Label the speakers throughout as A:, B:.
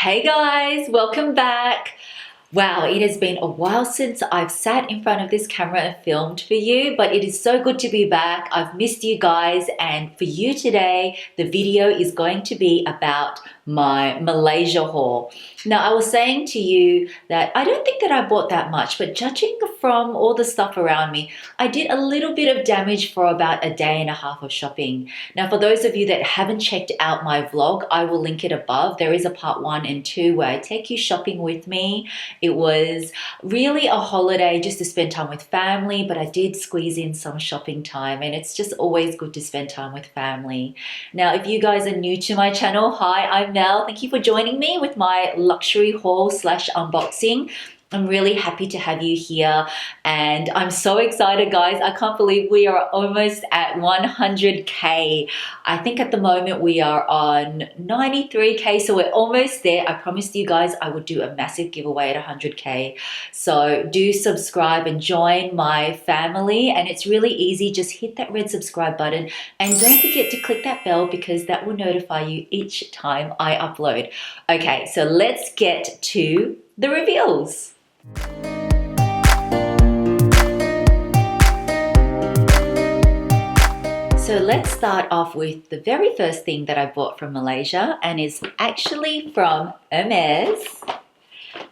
A: Hey guys, welcome back. Wow, it has been a while since I've sat in front of this camera and filmed for you, but it is so good to be back. I've missed you guys, and for you today, the video is going to be about my Malaysia haul. Now, I was saying to you that I don't think that I bought that much, but judging from all the stuff around me, I did a little bit of damage for about a day and a half of shopping. Now, for those of you that haven't checked out my vlog, I will link it above. There is a part 1 and 2 where I take you shopping with me. It was really a holiday just to spend time with family, but I did squeeze in some shopping time, and it's just always good to spend time with family. Now, if you guys are new to my channel, hi, I'm Mel. Thank you for joining me with my luxury haul slash unboxing. I'm really happy to have you here, and I'm so excited, guys. I can't believe we are almost at 100K. I think at the moment we are on 93K, so we're almost there. I promised you guys I would do a massive giveaway at 100K. So do subscribe and join my family, and it's really easy. Just hit that red subscribe button, and don't forget to click that bell because that will notify you each time I upload. Okay, so let's get to the reveals. So let's start off with the very first thing that I bought from Malaysia, and is actually from Hermes.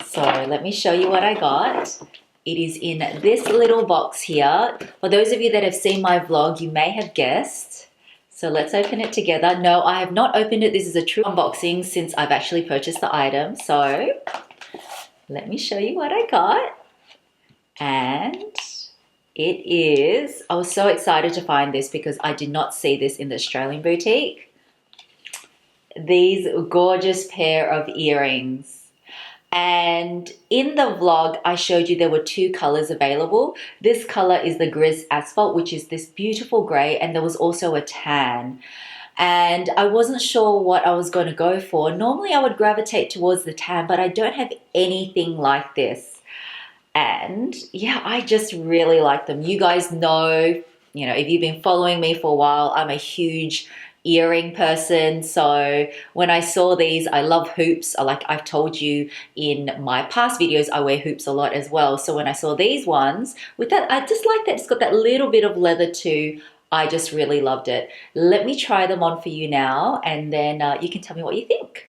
A: So let me show you what I got. It is in this little box here. For those of you that have seen my vlog, you may have guessed. So let's open it together. No, I have not opened it. This is a true unboxing since I've actually purchased the item. So let me show you what I got. And it is, I was so excited to find this because I did not see this in the Australian boutique. These gorgeous pair of earrings. And in the vlog, I showed you there were 2 colors available. This color is the Grizz Asphalt, which is this beautiful gray, and there was also a tan. And I wasn't sure what I was going to go for. Normally I would gravitate towards the tan, but I don't have anything like this. And yeah, I just really like them. You guys know, if you've been following me for a while, I'm a huge earring person. So when I saw these, I love hoops. I've told you in my past videos, I wear hoops a lot as well. So when I saw these ones with that, I just like that it's got that little bit of leather too. I just really loved it. Let me try them on for you now, and then you can tell me what you think.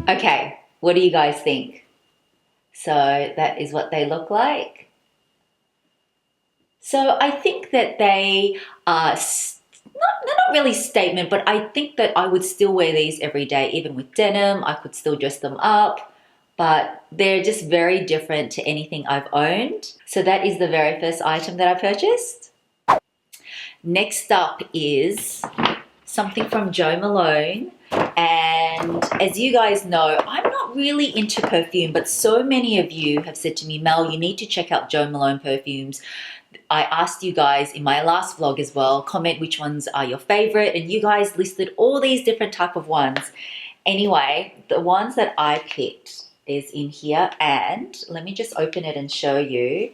A: Okay, what do you guys think? So that is what they look like. So I think that they are they're not really statement, but I think that I would still wear these every day. Even with denim, I could still dress them up, but they're just very different to anything I've owned. So that is the very first item that I purchased. Next up is something from Jo Malone. And as you guys know, I'm not really into perfume, but so many of you have said to me, Mel, you need to check out Jo Malone perfumes. I asked you guys in my last vlog as well, comment which ones are your favorite, and you guys listed all these different type of ones. Anyway, the ones that I picked is in here, and let me just open it and show you.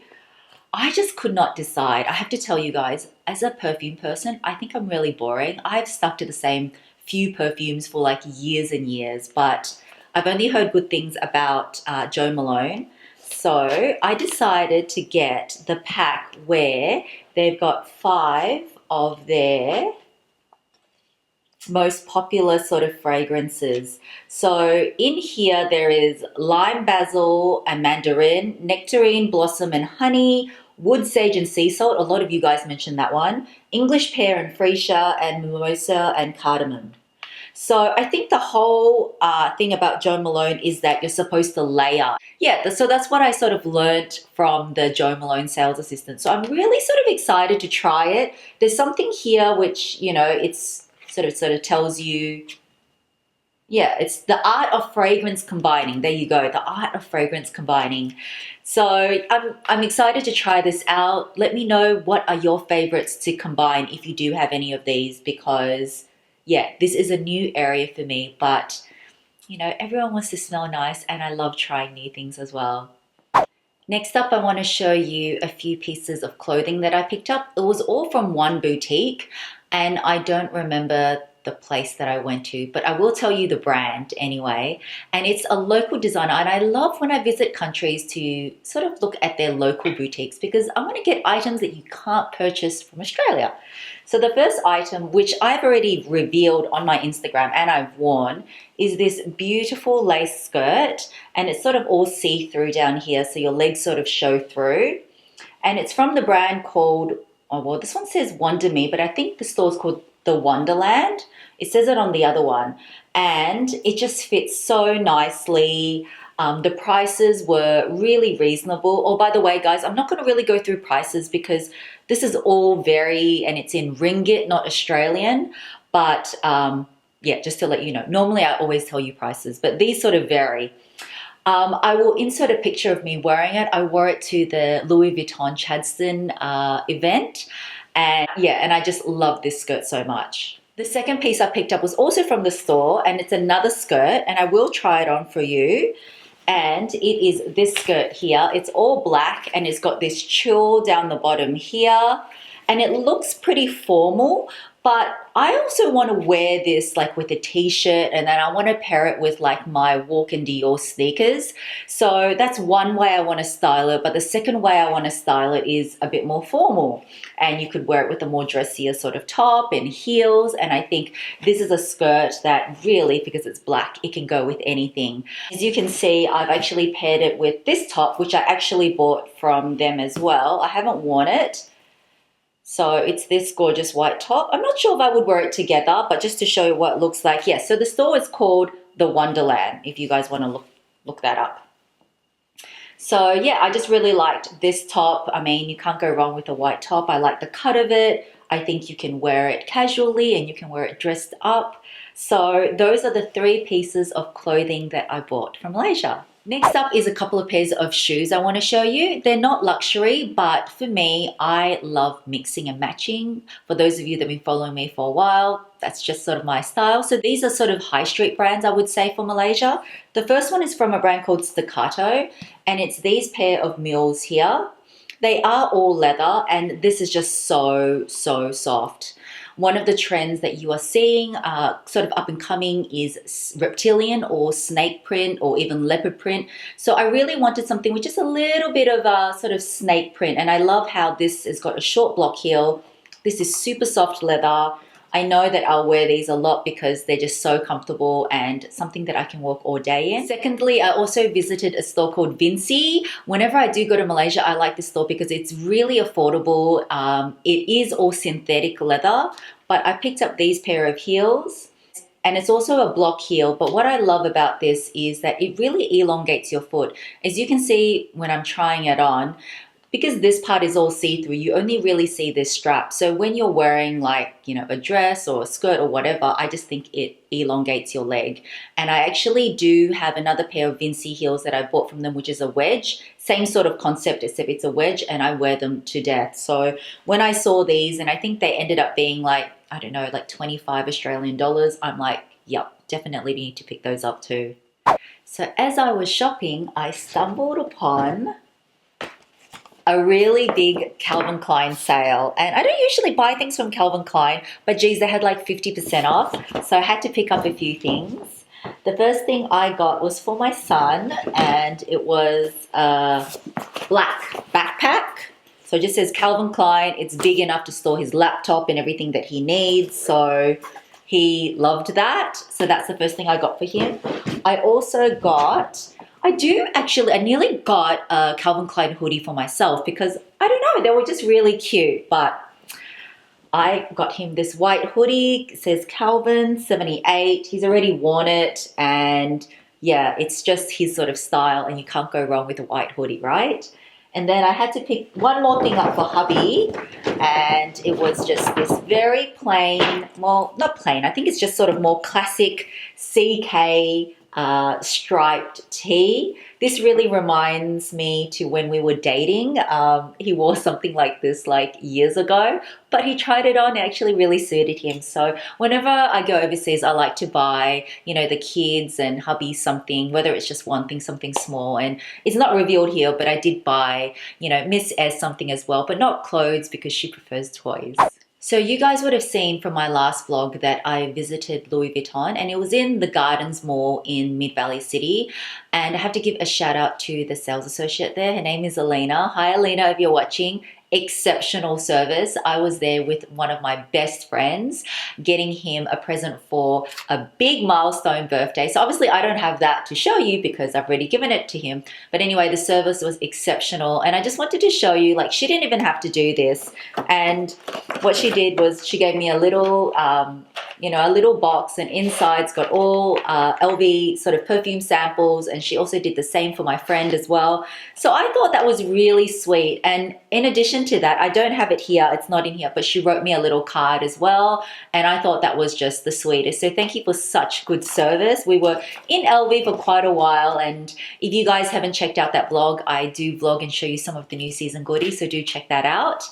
A: I just could not decide. I have to tell you guys, as a perfume person, I think I'm really boring. I've stuck to the same few perfumes for like years and years, but I've only heard good things about Jo Malone. So I decided to get the pack where they've got 5 of their most popular sort of fragrances. So in here there is lime basil and mandarin, nectarine, blossom and honey, wood sage and sea salt. A lot of you guys mentioned that one. English pear and freesia, and mimosa and cardamom. So I think the whole thing about Jo Malone is that you're supposed to layer. Yeah, so that's what I sort of learned from the Jo Malone sales assistant. So I'm really sort of excited to try it. There's something here which, it's sort of tells you, yeah, it's the art of fragrance combining. There you go, the art of fragrance combining. So I'm excited to try this out. Let me know what are your favorites to combine if you do have any of these, because yeah, this is a new area for me, but everyone wants to smell nice, and I love trying new things as well. Next up, I want to show you a few pieces of clothing that I picked up. It was all from one boutique, and I don't remember the place that I went to, but I will tell you the brand anyway. And it's a local designer, and I love when I visit countries to sort of look at their local boutiques because I want to get items that you can't purchase from Australia. So the first item, which I've already revealed on my Instagram and I've worn, is this beautiful lace skirt, and it's sort of all see-through down here, so your legs sort of show through. And it's from the brand called, oh well, this one says Wonder Me, but I think the store's called The Wonderland. It says it on the other one, and it just fits so nicely. The prices were really reasonable. Oh, by the way, guys, I'm not going to really go through prices because this is all very, and it's in ringgit, not Australian. But yeah, just to let you know, normally I always tell you prices, but these sort of vary. I will insert a picture of me wearing it. I wore it to the Louis Vuitton Chadstone event. And yeah, and I just love this skirt so much. The second piece I picked up was also from the store, and it's another skirt, and I will try it on for you. And it is this skirt here. It's all black and it's got this tulle down the bottom here, and it looks pretty formal, but I also want to wear this like with a t-shirt, and then I want to pair it with like my Walk in Dior sneakers. So that's one way I want to style it, but the second way I want to style it is a bit more formal, and you could wear it with a more dressier sort of top and heels. And I think this is a skirt that really, because it's black, it can go with anything. As you can see, I've actually paired it with this top, which I actually bought from them as well. I haven't worn it. So it's this gorgeous white top. I'm not sure if I would wear it together, but just to show you what it looks like. Yes, so the store is called The Wonderland, if you guys want to look that up. So yeah, I just really liked this top. I mean, you can't go wrong with a white top. I like the cut of it. I think you can wear it casually and you can wear it dressed up. So those are the three pieces of clothing that I bought from Malaysia. Next up is a couple of pairs of shoes I want to show you. They're not luxury, but for me, I love mixing and matching. For those of you that have been following me for a while, that's just sort of my style. So these are sort of high street brands, I would say, for Malaysia. The first one is from a brand called Staccato, and it's these pair of mules here. They are all leather, and this is just so soft. One of the trends that you are seeing sort of up and coming is reptilian or snake print or even leopard print. So I really wanted something with just a little bit of a sort of snake print, and I love how this has got a short block heel. This is super soft leather. I know that I'll wear these a lot because they're just so comfortable and something that I can walk all day in. Secondly, I also visited a store called Vinci. Whenever I do go to Malaysia, I like this store because it's really affordable. It is all synthetic leather, but I picked up these pair of heels. And it's also a block heel, but what I love about this is that it really elongates your foot. As you can see when I'm trying it on, because this part is all see-through, you only really see this strap. So when you're wearing like, you know, a dress or a skirt or whatever, I just think it elongates your leg. And I actually do have another pair of Vinci heels that I bought from them, which is a wedge. Same sort of concept, except it's a wedge, and I wear them to death. So when I saw these, and I think they ended up being like, I don't know, like 25 Australian dollars, I'm like, yep, definitely need to pick those up too. So as I was shopping, I stumbled upon a really big Calvin Klein sale. And I don't usually buy things from Calvin Klein, but geez, they had like 50% off. So I had to pick up a few things. The first thing I got was for my son, and it was a black backpack. So it just says Calvin Klein. It's big enough to store his laptop and everything that he needs. So he loved that. So that's the first thing I got for him. I also got, I nearly got a Calvin Klein hoodie for myself because, I don't know, they were just really cute. But I got him this white hoodie. It says Calvin 78. He's already worn it. And yeah, it's just his sort of style, and you can't go wrong with a white hoodie, right? And then I had to pick one more thing up for hubby, and it was just this very plain, well, not plain, I think it's just sort of more classic CK striped tee. This really reminds me to when we were dating. He wore something like this like years ago, but he tried it on. It actually really suited him. So whenever I go overseas, I like to buy, you know, the kids and hubby something, whether it's just one thing, something small. And it's not revealed here, but I did buy, you know, Miss S something as well, but not clothes because she prefers toys. So you guys would have seen from my last vlog that I visited Louis Vuitton, and it was in the Gardens Mall in Mid-Valley City. And I have to give a shout out to the sales associate there. Her name is Alina. Hi Alina, if you're watching. Exceptional service. I was there with one of my best friends getting him a present for a big milestone birthday. So obviously I don't have that to show you because I've already given it to him. But anyway, the service was exceptional. And I just wanted to show you, like, she didn't even have to do this. And what she did was she gave me a little, you know, a little box, and inside's got all LV sort of perfume samples. And she also did the same for my friend as well. So I thought that was really sweet. And in addition to that, I don't have it here, it's not in here, but she wrote me a little card as well, and I thought that was just the sweetest. So thank you for such good service. We were in LV for quite a while, and if you guys haven't checked out that vlog, I do vlog and show you some of the new season goodies, so do check that out.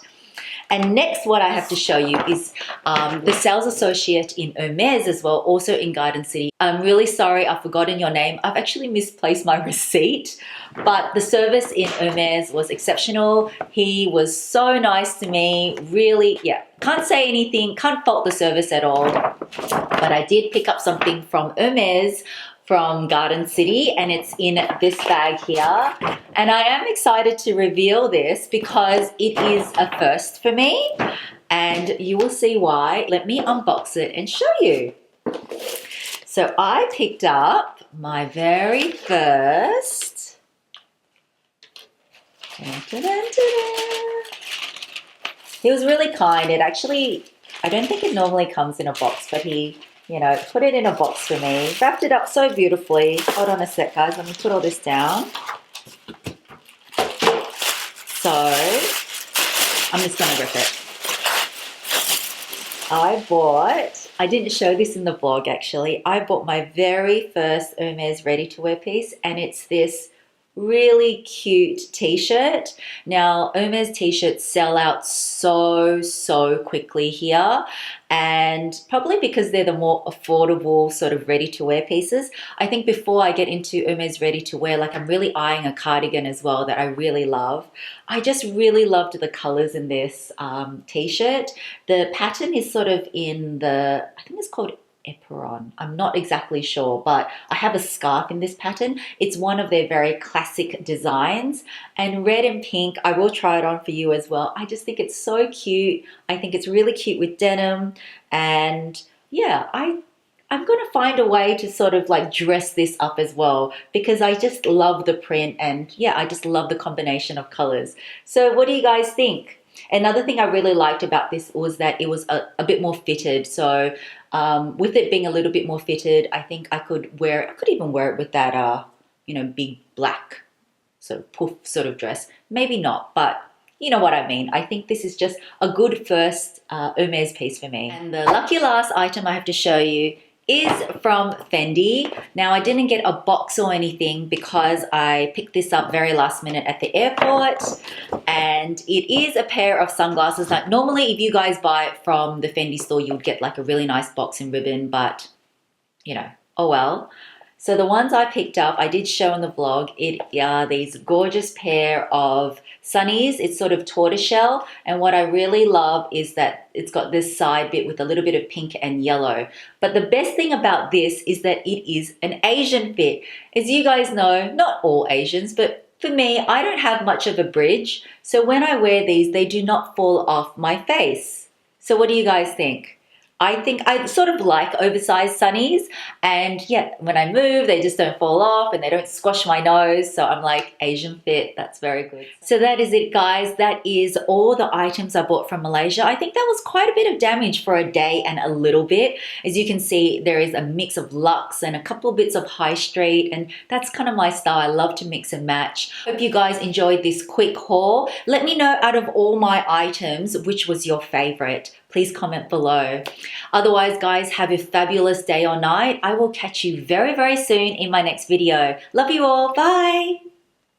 A: And next, what I have to show you is the sales associate in Hermes as well, also in Garden City. I'm really sorry, I've forgotten your name. I've actually misplaced my receipt, but the service in Hermes was exceptional. He was so nice to me, really, yeah. Can't say anything, can't fault the service at all. But I did pick up something from Hermes from Garden City, and it's in this bag here. And I am excited to reveal this because it is a first for me, and you will see why. Let me unbox it and show you. So I picked up my very first, he was really kind. It actually, I don't think it normally comes in a box, but he, you know, put it in a box for me, wrapped it up so beautifully. Hold on a sec, guys, let me put all this down. So I'm just gonna rip it. I didn't show this in the vlog actually, I bought my very first Hermes ready-to-wear piece, and it's this really cute t-shirt. Now Hermes t-shirts sell out so quickly here, and probably because they're the more affordable sort of ready-to-wear pieces. I think before I get into Hermes ready-to-wear, like, I'm really eyeing a cardigan as well that I really love. I just really loved the colors in this t-shirt. The pattern is sort of in the, I think it's called Eperon. I'm not exactly sure, but I have a scarf in this pattern. It's one of their very classic designs, and red and pink. I will try it on for you as well. I just think it's so cute. I think it's really cute with denim, and yeah, I'm gonna find a way to sort of like dress this up as well because I just love the print, and yeah, I just love the combination of colors. So what do you guys think? Another thing I really liked about this was that it was a bit more fitted. So with it being a little bit more fitted, I think I could even wear it with that, you know, big black sort of poof sort of dress. Maybe not, but you know what I mean. I think this is just a good first Hermes piece for me. And the lucky last item I have to show you is from Fendi. Now I didn't get a box or anything because I picked this up very last minute at the airport, and it is a pair of sunglasses. Like, normally if you guys buy it from the Fendi store, you would get like a really nice box and ribbon, but you know, oh well. So the ones I picked up, I did show in the vlog, it are these gorgeous pair of sunnies. It's sort of tortoiseshell, and what I really love is that it's got this side bit with a little bit of pink and yellow. But the best thing about this is that it is an Asian fit. As you guys know, not all Asians, but for me, I don't have much of a bridge. So when I wear these, they do not fall off my face. So what do you guys think? I think I sort of like oversized sunnies, and yeah, when I move, they just don't fall off and they don't squash my nose. So I'm like, Asian fit, that's very good. So that is it, guys. That is all the items I bought from Malaysia. I think that was quite a bit of damage for a day and a little bit. As you can see, there is a mix of luxe and a couple of bits of high street, and that's kind of my style. I love to mix and match. Hope you guys enjoyed this quick haul. Let me know out of all my items, which was your favorite. Please comment below. Otherwise, guys, have a fabulous day or night. I will catch you very, very soon in my next video. Love you all. Bye.